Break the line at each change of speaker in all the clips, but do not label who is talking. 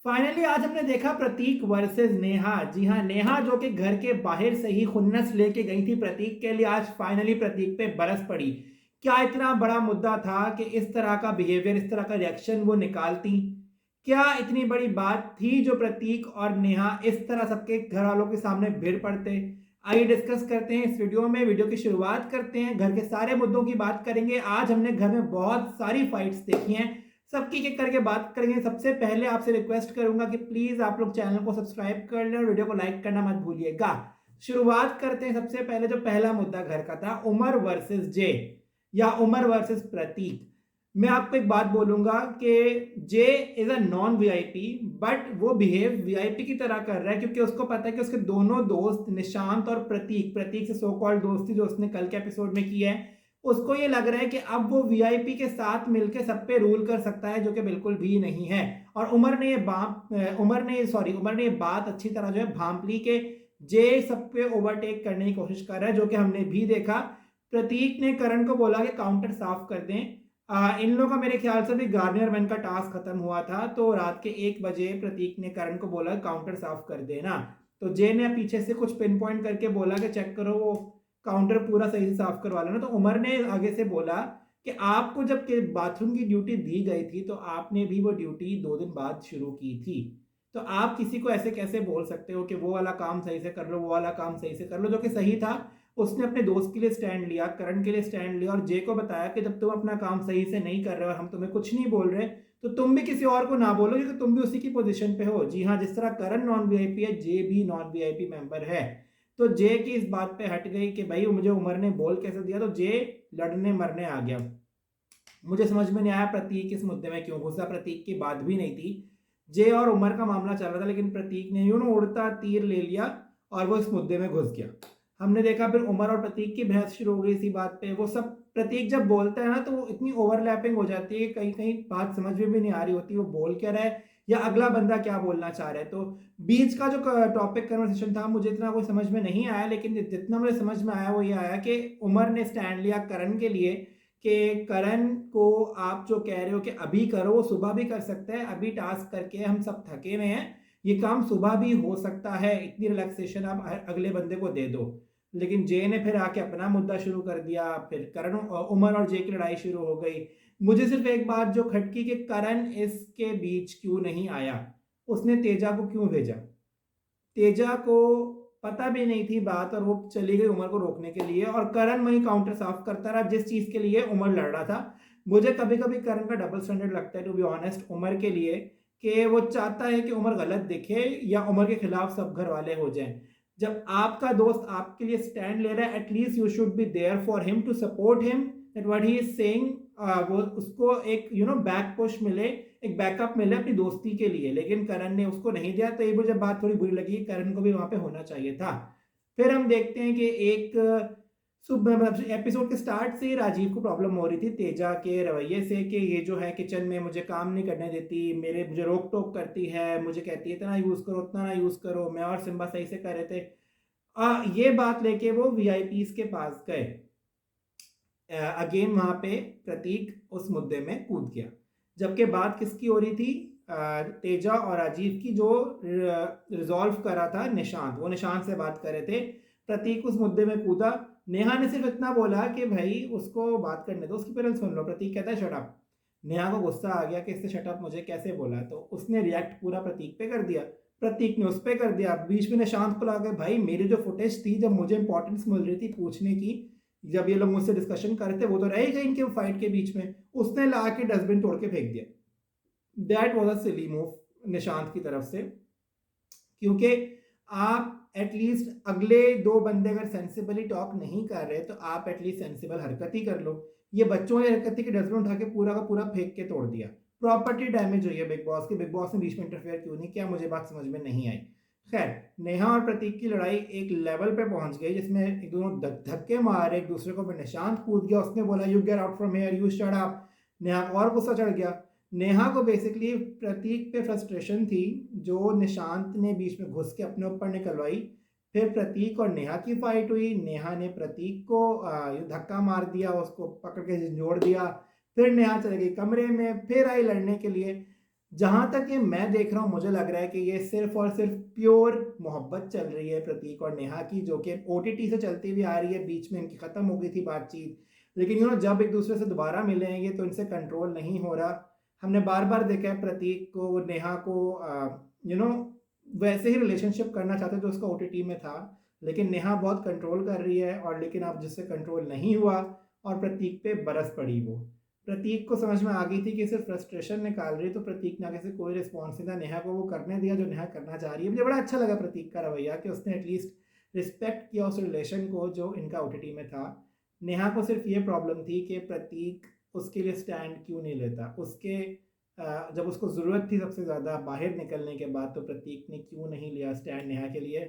Finally आज हमने देखा प्रतीक वर्सेस नेहा। जी हाँ, नेहा जो कि घर के बाहर से ही खुन्नस लेके गई थी प्रतीक के लिए, आज फाइनली प्रतीक पे बरस पड़ी। क्या इतना बड़ा मुद्दा था कि इस तरह का बिहेवियर, इस तरह का रिएक्शन वो निकालती? क्या इतनी बड़ी बात थी जो प्रतीक और नेहा इस तरह सबके घर वालों के सामने भिड़ पड़ते? आइए डिस्कस करते हैं इस वीडियो में। वीडियो की शुरुआत करते हैं, घर के सारे मुद्दों की बात करेंगे। आज हमने घर में बहुत सारी फाइट्स देखी हैं, सबकी एक एक करके बात करेंगे। सबसे पहले आपसे रिक्वेस्ट करूंगा कि प्लीज आप लोग चैनल को सब्सक्राइब कर लें और वीडियो को लाइक करना मत भूलिएगा। शुरुआत करते हैं। सबसे पहले जो पहला मुद्दा घर का था, उमर वर्सेस जे या उमर वर्सेस प्रतीक। मैं आपको एक बात बोलूंगा कि J is a non VIP, but वो बिहेव वीआईपी की तरह कर रहा है क्योंकि उसको पता है कि उसके दोनों दोस्त निशांत और प्रतीक, प्रतीक से सो कॉल्ड दोस्ती जो उसने कल के एपिसोड में की है, उसको ये लग रहा है कि अब वो वीआईपी के साथ मिलकर सब पे रूल कर सकता है, जो कि बिल्कुल भी नहीं है। और उमर ने ये बात अच्छी तरह जो है भांप ली कि जे सब पे ओवरटेक करने की कोशिश कर रहा है, जो कि हमने भी देखा। प्रतीक ने करण को बोला कि काउंटर साफ कर दें। इन लोगों का मेरे ख्याल से भी गार्नियर मैन का टास्क खत्म हुआ था, तो रात के 1 बजे प्रतीक ने करण को बोला काउंटर साफ कर देना। तो जे ने पीछे से कुछ पिन पॉइंट करके बोला कि चेक करो वो काउंटर पूरा सही से साफ करवा लेना। तो उमर ने आगे से बोला कि आपको जब के बाथरूम की ड्यूटी दी गई थी तो आपने भी वो ड्यूटी 2 दिन बाद शुरू की थी। तो आप किसी को ऐसे कैसे बोल सकते हो कि वो वाला काम सही से कर लो, वो वाला काम सही से कर लो, जो कि सही था। उसने अपने दोस्त के लिए स्टैंड लिया, करण के लिए स्टैंड लिया, और जे को बताया कि जब तुम अपना काम सही से नहीं कर रहे हो और हम तुम्हें कुछ नहीं बोल रहे, तो तुम भी किसी और को ना बोलो क्योंकि तुम भी उसी की पोजीशन पे हो। जी हाँ, जिस तरह करण नॉन वीआईपी है, जे भी नॉन वीआईपी मेंबर है। तो जे की इस बात पे हट गई कि भाई मुझे उमर ने बोल कैसे दिया, तो जे लड़ने मरने आ गया। मुझे समझ में नहीं आया प्रतीक इस मुद्दे में क्यों घुसा। प्रतीक की बात भी नहीं थी, जे और उमर का मामला चल रहा था, लेकिन प्रतीक ने उड़ता तीर ले लिया और वो इस मुद्दे में घुस गया। हमने देखा फिर उमर और प्रतीक की बहस शुरू हो गई इसी बात पे। वो सब प्रतीक जब बोलता है ना तो वो इतनी ओवरलैपिंग हो जाती है, कहीं कहीं बात समझ में भी नहीं आ रही होती वो बोल क्या रहा है या अगला बंदा क्या बोलना चाह रहा है। तो बीच का जो टॉपिक कन्वर्सेशन था मुझे इतना कोई समझ में नहीं आया, लेकिन जितना मुझे समझ में आया वो ये आया कि उमर ने स्टैंड लिया करण के लिए कि करण को आप जो कह रहे हो कि अभी करो, वो सुबह भी कर सकते हैं। अभी टास्क करके हम सब थके हुए हैं, ये काम सुबह भी हो सकता है, इतनी रिलैक्सेशन आप अगले बंदे को दे दो। लेकिन जे ने फिर आके अपना मुद्दा शुरू कर दिया, फिर करण उमर और जे की लड़ाई शुरू हो गई। मुझे सिर्फ एक बात जो खटकी कि करण इसके बीच क्यों नहीं आया, उसने तेजा को क्यों भेजा? तेजा को पता भी नहीं थी बात और वो चली गई उमर को रोकने के लिए, और करण वही काउंटर साफ करता रहा जिस चीज के लिए उमर लड़ रहा था। मुझे कभी कभी करण का डबल स्टैंडर्ड लगता है, टू बी ऑनेस्ट, उमर के लिए, कि वो चाहता है कि उमर गलत दिखे या उमर के खिलाफ सब घर वाले हो जाएं। जब आपका दोस्त आपके लिए स्टैंड ले रहा है, at least you should be there for him to support him that what he is saying. वो उसको एक बैक पुश मिले, एक बैकअप मिले अपनी दोस्ती के लिए, लेकिन करण ने उसको नहीं दिया। तो ये मुझे बात थोड़ी बुरी लगी, करण को भी वहां पे होना चाहिए था। फिर हम देखते हैं कि एक सुबह मतलब एपिसोड के स्टार्ट से ही राजीव को प्रॉब्लम हो रही थी तेजा के रवैये से कि ये जो है किचन में मुझे काम नहीं करने देती, मुझे रोक टोक करती है, मुझे कहती है इतना यूज करो उतना ना यूज करो। मैं और सिम्बा सही से कर रहे थे। ये बात लेके वो वीआईपीज के पास गए। अगेन वहां पे प्रतीक उस मुद्दे में कूद गया, जबकि बात किसकी हो रही थी? तेजा और राजीव की, जो रिजॉल्व करा था निशांत, वो निशांत से बात कर रहे थे। प्रतीक उस मुद्दे में कूदा। नेहा ने सिर्फ इतना बोला कि भाई उसको बात करने दो, उसकी पहले सुन लो। प्रतीक कहता है शट अप। नेहा को गुस्सा आ गया कि इससे शट अप मुझे कैसे बोला, तो उसने रिएक्ट पूरा प्रतीक पे कर दिया। प्रतीक ने उस पे कर दिया। बीच में निशांत को लगा भाई मेरी जो फुटेज थी जब मुझे इंपॉर्टेंस मिल रही थी पूछने की, जब ये लोग मुझसे डिस्कशन कर रहे थे, वो तो रह गई इनके फाइट के बीच में, उसने ला के डस्टबिन तोड़ के फेंक दिया। That was a silly move Nishant की तरफ से, क्योंकि आप एटलीस्ट अगले 2 बंदे अगर सेंसिबली टॉक नहीं कर रहे तो आप एटलीस्ट सेंसिबल हरकत ही कर लो। ये बच्चों की हरकत थी कि डस्टबिन उठा के पूरा का पूरा फेंक के तोड़ दिया। प्रॉपर्टी डैमेज हुई है बिग बॉस की। बिग बॉस ने बीच में इंटरफेयर क्यों नहीं किया, मुझे बात समझ में नहीं आई। खैर, नेहा और प्रतीक की लड़ाई एक लेवल पे पहुंच गई जिसमें एक दोनों धक्के मारे एक दूसरे को। फिर निशांत कूद गया, उसने बोला you get out from here, you shut up. Neha को और गुस्सा चढ़ गया। नेहा को बेसिकली प्रतीक पे फ्रस्ट्रेशन थी, जो निशांत ने बीच में घुस के अपने ऊपर निकलवाई। फिर प्रतीक और नेहा की फाइट हुई। नेहा ने प्रतीक को धक्का मार दिया, उसको पकड़ के झंझोड़ दिया। फिर नेहा चली गई कमरे में, फिर आई लड़ने के लिए। जहाँ तक ये मैं देख रहा हूँ मुझे लग रहा है कि ये सिर्फ और सिर्फ प्योर मोहब्बत चल रही है प्रतीक और नेहा की, जो कि ओटीटी से चलती हुई आ रही है। बीच में इनकी ख़त्म हो गई थी बातचीत, लेकिन जब एक दूसरे से दोबारा मिलेंगे तो इनसे कंट्रोल नहीं हो रहा। हमने बार बार देखा है प्रतीक को नेहा को यू नो वैसे ही रिलेशनशिप करना चाहते जो उसका ओटीटी में था, लेकिन नेहा बहुत कंट्रोल कर रही है, और लेकिन अब जिससे कंट्रोल नहीं हुआ और प्रतीक पे बरस पड़ी वो। प्रतीक को समझ में आ गई थी कि सिर्फ फ्रस्ट्रेशन निकाल रही है, तो प्रतीक ने आगे से कोई रिस्पॉन्स नहीं था, नेहा को वो करने दिया जो नेहा करना चाह रही है। मुझे बड़ा अच्छा लगा प्रतीक का रवैया कि उसने एटलीस्ट रिस्पेक्ट किया उस रिलेशन को जो इनका ओटीटी में था। नेहा को सिर्फ ये प्रॉब्लम थी कि प्रतीक उसके लिए स्टैंड क्यों नहीं लेता, उसके जब उसको ज़रूरत थी सबसे ज़्यादा बाहर निकलने के बाद, तो प्रतीक ने क्यों नहीं लिया स्टैंड नेहा के लिए।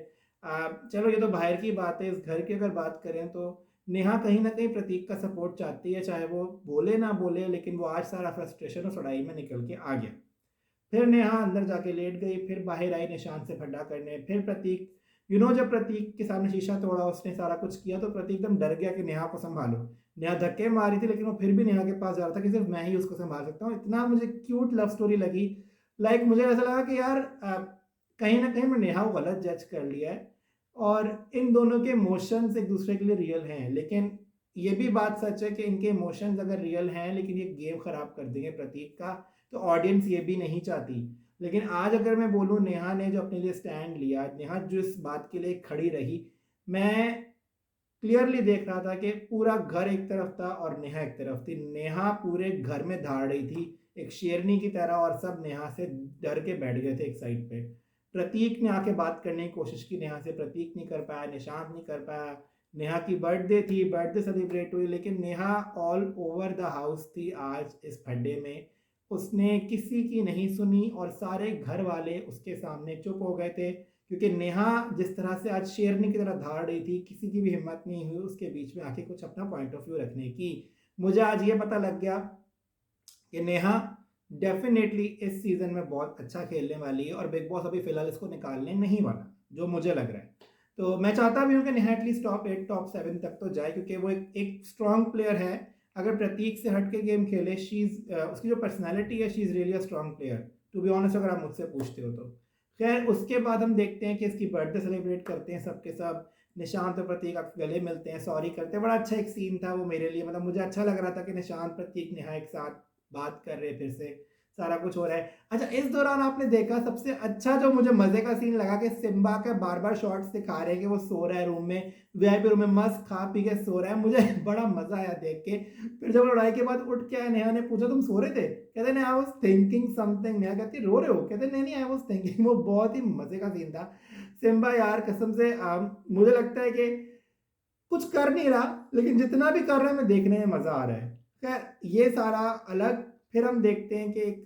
चलो ये तो बाहर की बात है, इस घर की अगर बात करें तो नेहा कहीं ना कहीं प्रतीक का सपोर्ट चाहती है, चाहे वो बोले ना बोले, लेकिन वो आज सारा फ्रस्ट्रेशन उस लड़ाई में निकल के आ गया। फिर नेहा अंदर जाके लेट गई, फिर बाहर आई निशान से फड्डा करने, फिर प्रतीक जब प्रतीक के सामने शीशा तोड़ा, उसने सारा कुछ किया, तो प्रतीक एकदम डर गया कि नेहा को संभालो। नेहा धक्के मारी थी, लेकिन वो फिर भी नेहा के पास जा रहा था कि सिर्फ मैं ही उसको संभाल सकता हूँ। इतना मुझे क्यूट लव स्टोरी लगी। मुझे ऐसा लगा कि यार कहीं ना कहीं मैं नेहा को गलत जज कर लिया है, और इन दोनों के इमोशंस एक दूसरे के लिए रियल हैं, लेकिन ये भी बात सच है कि इनके इमोशंस अगर रियल हैं लेकिन ये गेम खराब कर देंगे प्रतीक का, तो ऑडियंस ये भी नहीं चाहती। लेकिन आज अगर मैं बोलूँ, नेहा ने जो अपने लिए स्टैंड लिया, नेहा जो इस बात के लिए खड़ी रही, मैं क्लियरली देख रहा था कि पूरा घर एक तरफ था और नेहा एक तरफ थी। नेहा पूरे घर में धाड़ रही थी एक शेरनी की तरह, और सब नेहा से डर के बैठ गए थे एक साइड पे। प्रतीक ने आके बात करने की कोशिश की नेहा से, प्रतीक नहीं कर पाया, निशांत नहीं कर पाया। नेहा की बर्थडे थी, बर्थडे सेलिब्रेट हुई, लेकिन Neha all over the house थी आज इस फड्डे में। उसने किसी की नहीं सुनी और सारे घर वाले उसके सामने चुप हो गए थे, क्योंकि नेहा जिस तरह से आज शेरनी की तरह धाड़ रही थी, किसी की भी हिम्मत नहीं हुई उसके बीच में आके कुछ अपना पॉइंट ऑफ व्यू रखने की। मुझे आज ये पता लग गया कि नेहा डेफिनेटली इस सीज़न में बहुत अच्छा खेलने वाली है, और बिग बॉस अभी फ़िलहाल इसको निकालने नहीं वाला, जो मुझे लग रहा है। तो मैं चाहता भी हूँ कि नेहा एटलीस्ट टॉप 8 टॉप 7 तक तो जाए, क्योंकि वो एक स्ट्रॉन्ग प्लेयर है। अगर प्रतीक से हट के गेम खेले, उसकी जो पर्सनैलिटी है, she is really a strong player, to be honest, अगर आप मुझसे पूछते हो तो। खैर उसके बाद हम देखते हैं कि इसकी बर्थडे सेलिब्रेट करते हैं सबके सब, निशांत और प्रतीक गले मिलते हैं, सॉरी करते हैं। बड़ा अच्छा एक सीन था वो मेरे लिए, मतलब मुझे अच्छा लग रहा था कि निशांत प्रतीक नेहा एक साथ बात कर रहे, फिर से सारा कुछ हो रहा है। अच्छा, इस दौरान आपने देखा सबसे अच्छा जो मुझे मजे का सीन लगा कि सिम्बा के बार बार शॉट्स दिखा रहे हैं कि वो सो रहा है रूम में, वीआईपी रूम में मस्त खा पी के सो रहा है। मुझे बड़ा मजा आया देख के। फिर जब लड़ाई के बाद उठ के आया, नेहा ने पूछा तुम सो रहे थे, कहते नहीं, I was thinking something. Neha कहती रो रहे हो, कहते नहीं नहीं आई वाज थिंकिंग। वो बहुत ही मजे का सीन था। सिम्बा यार कसम से मुझे लगता है कि कुछ कर नहीं रहा, लेकिन जितना भी कर रहा है मैं देखने में मजा आ रहा है। खैर ये सारा अलग। फिर हम देखते हैं कि एक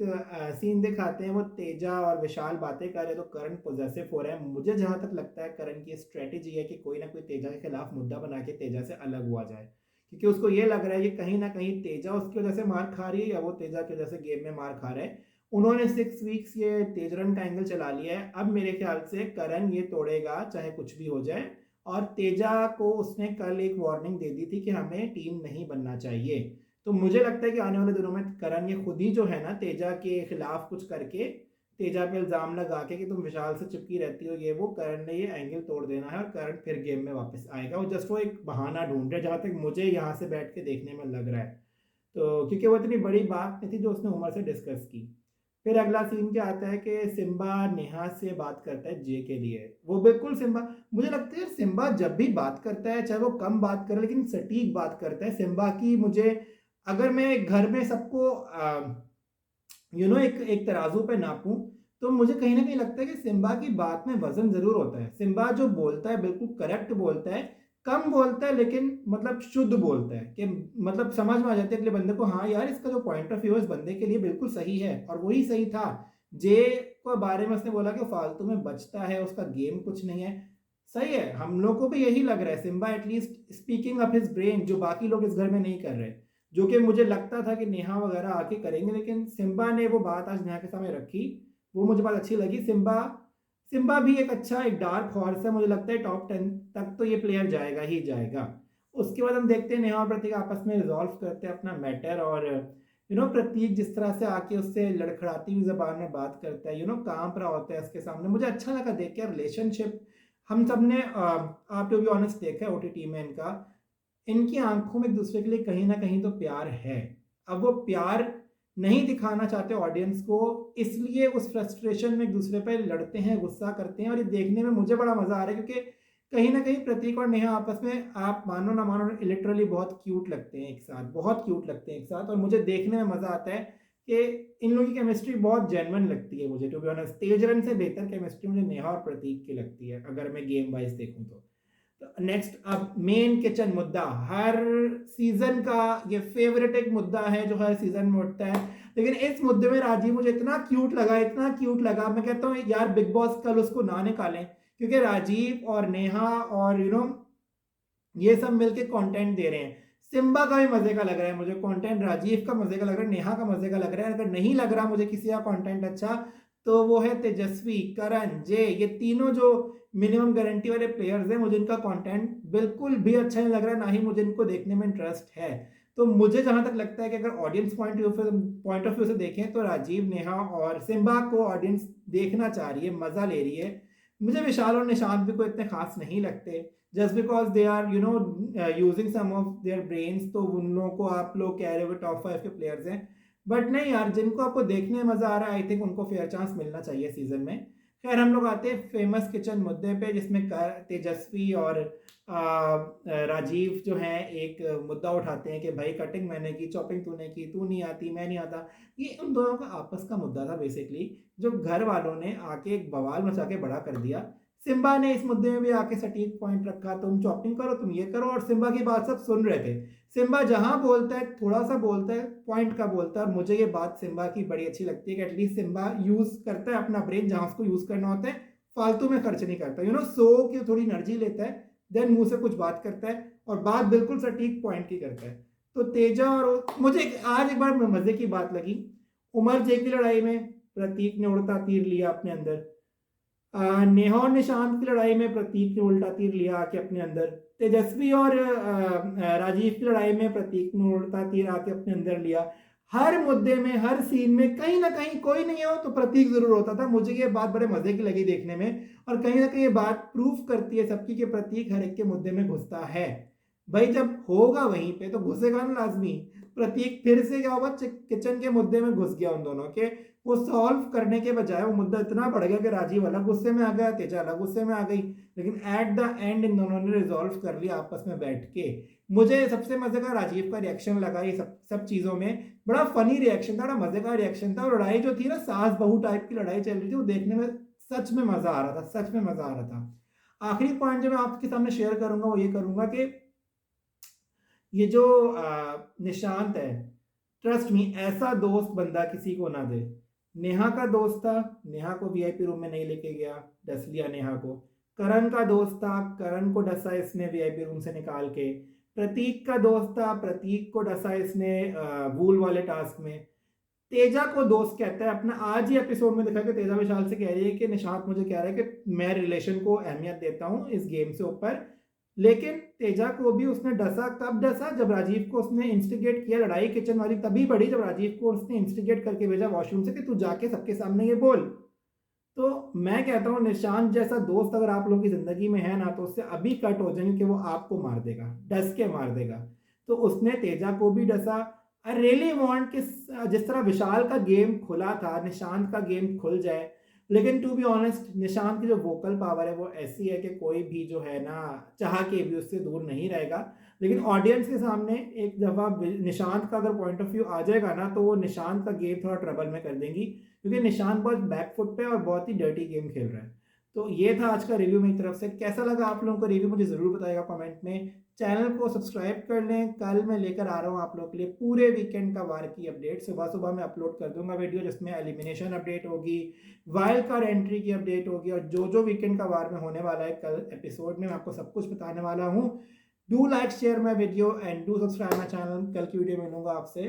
सीन दिखाते हैं, वो तेजा और विशाल बातें कर रहे हैं, तो करण पोजेसिव हो रहा है। मुझे जहां तक लगता है करण की स्ट्रेटेजी है कि कोई ना कोई तेजा के खिलाफ मुद्दा बना के तेजा से अलग हुआ जाए, क्योंकि उसको ये लग रहा है कि कहीं ना कहीं तेजा उसकी वजह से मार खा रही है, या वो तेजा की वजह से गेम में मार खा रहा है। उन्होंने 6 वीक्स ये तेजरन का एंगल चला लिया है। अब मेरे ख्याल से करण ये तोड़ेगा चाहे कुछ भी हो जाए, और तेजा को उसने कल एक वार्निंग दे दी थी कि हमें टीम नहीं बनना चाहिए। तो मुझे लगता है कि आने वाले दिनों में करण ये खुद ही जो है ना, तेजा के खिलाफ कुछ करके, तेजा पे इल्ज़ाम लगा के कि तुम विशाल से चिपकी रहती हो, ये वो, करण ने ये एंगल तोड़ देना है और करण फिर गेम में वापस आएगा। वो जस्ट वो एक बहाना ढूंढ रहा है, जहाँ तक मुझे यहाँ से बैठ के देखने में लग रहा है। तो क्योंकि वो इतनी बड़ी बात नहीं थी जो उसने उमर से डिस्कस की। फिर अगला सीन क्या आता है कि सिम्बा नेहा से बात करता है जे के लिए। वो बिल्कुल सिम्बा, मुझे लगता है सिम्बा जब भी बात करता है, चाहे वो कम बात करे लेकिन सटीक बात करता है। सिम्बा की मुझे, अगर मैं घर में सबको एक एक तराजू पे नापूं, तो मुझे कहीं ना कहीं लगता है कि सिम्बा की बात में वजन जरूर होता है। सिम्बा जो बोलता है बिल्कुल करेक्ट बोलता है, कम बोलता है लेकिन मतलब शुद्ध बोलता है, कि मतलब समझ में आ जाता है अगले बंदे को, हाँ यार इसका जो पॉइंट ऑफ व्यू है इस बंदे के लिए बिल्कुल सही है, और वही सही था। जे को बारे में उसने बोला कि फालतू में बचता है, उसका गेम कुछ नहीं है। सही है, हम लोग को भी यही लग रहा है। Simba at least speaking of his brain, जो बाकी लोग इस घर में नहीं कर रहे, जो कि मुझे लगता था कि नेहा वगैरह आके करेंगे, लेकिन सिम्बा ने वो बात आज नेहा के सामने रखी। वो मुझे बात अच्छी लगी। सिम्बा सिम्बा भी एक अच्छा, एक डार्क हॉर्स है। मुझे लगता है टॉप 10 तक तो ये प्लेयर जाएगा ही जाएगा। उसके बाद हम देखते हैं नेहा और प्रतीक आपस में रिजॉल्व करते हैं अपना मैटर, और प्रतीक जिस तरह से आके उससे लड़खड़ाती हुई ज़बान में बात करता है, काँप रहा होता है उसके सामने, मुझे अच्छा लगा देख के। रिलेशनशिप हम सब ने आप टू बी ऑनेस्ट देखा है ओटीटी में इनका, इनकी आँखों में एक-दूसरे के लिए कहीं न कहीं तो प्यार है। अब वो प्यार नहीं दिखाना चाहते ऑडियंस को, इसलिए उस फ्रस्ट्रेशन में एक-दूसरे पे लड़ते हैं, गुस्सा करते हैं, और ये देखने में मुझे बड़ा मज़ा आ रहा है, क्योंकि कहीं न कहीं प्रतीक और नेहा आपस में, आप मानो ना मानो, लिटरली बहुत क्यूट लगते हैं एक साथ, बहुत क्यूट लगते हैं एक साथ, और मुझे देखने में मज़ा आता है कि इन लोगों की केमिस्ट्री बहुत जेन्युइन लगती है मुझे, टू बी ऑनेस्ट। तेजरन से बेहतर केमिस्ट्री मुझे नेहा और प्रतीक की लगती है, अगर मैं गेम वाइज़ देखूँ तो। नेक्स्ट, अब मेन किचन मुद्दा, हर सीजन का ये फेवरेट एक मुद्दा है जो हर सीजन में उठता है, लेकिन इस मुद्दे में राजीव मुझे इतना क्यूट लगा, इतना क्यूट लगा, मैं कहता हूँ यार बिग बॉस कल उसको ना निकालें, क्योंकि राजीव और नेहा और ये सब मिलके कंटेंट दे रहे हैं। सिम्बा का भी मजे का लग रहा है मुझे कंटेंट, राजीव का मजे का लग रहा है, नेहा का मजे का लग रहा है। अगर नहीं लग रहा मुझे किसी का कंटेंट अच्छा, तो वो है तेजस्वी, करण, जय, ये तीनों जो मिनिमम गारंटी वाले प्लेयर्स हैं, मुझे इनका कंटेंट बिल्कुल भी अच्छा नहीं लग रहा है, ना ही मुझे इनको देखने में इंटरेस्ट है। तो मुझे जहां तक लगता है कि अगर ऑडियंस पॉइंट ऑफ व्यू से देखें, तो राजीव, नेहा और सिम्बा को ऑडियंस देखना चाह रही है, मजा ले रही है। मुझे विशाल और निशांत भी कोई इतने खास नहीं लगते, just because they are using some of their brains, तो उन लोगों को आप लोग कह रहे हो टॉप 5 के प्लेयर्स हैं। बट नहीं यार, जिनको आपको देखने में मजा आ रहा है, आई थिंक उनको फेयर चांस मिलना चाहिए सीजन में। खैर, हम लोग आते हैं फेमस किचन मुद्दे पे, जिसमें तेजस्वी और राजीव जो हैं एक मुद्दा उठाते हैं कि भाई कटिंग मैंने की, चॉपिंग तूने की, तू नहीं आती, मैं नहीं आता। ये उन दोनों का आपस का मुद्दा था बेसिकली, जो घर वालों ने आके एक बवाल मचा के बड़ा कर दिया। सिम्बा ने इस मुद्दे में भी आके सटीक पॉइंट रखा, तुम चॉपिंग करो, तुम ये करो, और सिम्बा की बात सब सुन रहे थे। सिम्बा जहां बोलता है, थोड़ा सा बोलता है, पॉइंट का बोलता है, और मुझे ये बात सिम्बा की बड़ी अच्छी लगती है कि एटलीस्ट सिम्बा यूज करता है अपना ब्रेन जहां उसको यूज करना होता है, फालतू में खर्च नहीं करता, सो की थोड़ी एनर्जी लेता है, देन मुंह से कुछ बात करता है, और बात बिल्कुल सटीक पॉइंट की करता है। तो तेजा, और मुझे आज एक बार मजे की बात लगी, उमर जे की लड़ाई में प्रतीक ने उड़ता तीर लिया अपने अंदर, नेहा और निशांत की लड़ाई में प्रतीक ने उल्टा तीर लिया आके अपने अंदर, तेजस्वी और राजीव की लड़ाई में प्रतीक ने उल्टा तीर आके अपने अंदर लिया। हर मुद्दे में, हर सीन में कहीं ना कहीं कोई नहीं हो तो प्रतीक जरूर होता था। मुझे ये बात बड़े मजे की लगी देखने में, और कहीं ना कहीं ये बात प्रूफ करती है सबकी कि प्रतीक हर एक के मुद्दे में घुसता है। भाई जब होगा वहीं पे तो घुसेगा ना लाजमी। प्रतीक फिर से क्या होगा, किचन के मुद्दे में घुस गया उन दोनों के, वो सॉल्व करने के बजाय वो मुद्दा इतना बढ़ गया कि राजीव अलग गुस्से में आ गया, तेजा अलग गुस्से में आ गई, लेकिन एट द एंड इन दोनों ने रिजॉल्व कर लिया आपस में बैठ के। मुझे सबसे मजे का राजीव का रिएक्शन लगा, ये सब सब चीजों में बड़ा फनी रिएक्शन था, बड़ा मजे का रिएक्शन था। और लड़ाई जो थी ना, सास बहू टाइप की लड़ाई चल रही थी, वो देखने में सच में मजा आ रहा था, सच में मजा आ रहा था। आखिरी पॉइंट जो मैं आपके सामने शेयर करूंगा वो ये करूंगा कि ये जो निशांत है, ट्रस्ट मी, ऐसा दोस्त बंदा किसी को ना दे। नेहा का दोस्त था, नेहा को वीआईपी रूम में नहीं लेके गया, डस लिया नेहा को। करण का दोस्त था, करण को डसा इसने वीआईपी रूम से निकाल के। प्रतीक का दोस्त था, प्रतीक को डसा इसने वूल वाले टास्क में। तेजा को दोस्त कहता है अपना, आज ही एपिसोड में देखा कि तेजा विशाल से कह रही है कि निशांत मुझे कह रहा है कि मैं रिलेशन को अहमियत देता हूं इस गेम से ऊपर, लेकिन तेजा को भी उसने डसा, कब डसा, जब राजीव को उसने इंस्टिगेट किया। लड़ाई किचन वाली तभी बढ़ी जब राजीव को उसने इंस्टिगेट करके भेजा वॉशरूम से कि तू जाके सबके सामने ये बोल। तो मैं कहता हूँ निशांत जैसा दोस्त अगर आप लोगों की जिंदगी में है ना, तो उससे अभी कट हो जाएंगे कि वो आपको मार देगा, डस के मार देगा। तो उसने तेजा को भी डसा। आई रियली वांट कि जिस तरह विशाल का गेम खुला था, निशांत का गेम खुल जाए। लेकिन टू बी ऑनेस्ट, निशांत की जो वोकल पावर है वो ऐसी है कि कोई भी जो है ना, चाह के भी उससे दूर नहीं रहेगा। लेकिन ऑडियंस के सामने एक दफ़ा निशांत का अगर पॉइंट ऑफ व्यू आ जाएगा ना, तो वो निशांत का गेम थोड़ा ट्रबल में कर देंगी, क्योंकि निशांत बहुत बैकफुट पे और बहुत ही डर्टी गेम खेल रहा है। तो ये था आज का रिव्यू मेरी तरफ से। कैसा लगा आप लोगों को रिव्यू, मुझे ज़रूर बताइएगा कमेंट में। चैनल को सब्सक्राइब कर लें, कल मैं लेकर आ रहा हूँ आप लोगों के लिए पूरे वीकेंड का वार की अपडेट। सुबह सुबह मैं अपलोड कर दूंगा वीडियो, जिसमें एलिमिनेशन अपडेट होगी, वाइल्ड कार्ड एंट्री की अपडेट होगी, और जो जो वीकेंड का वार में होने वाला है कल एपिसोड में मैं आपको सब कुछ बताने वाला हूँ। Do like share my video and do subscribe my channel. कल की वीडियो में मिलूंगा आपसे।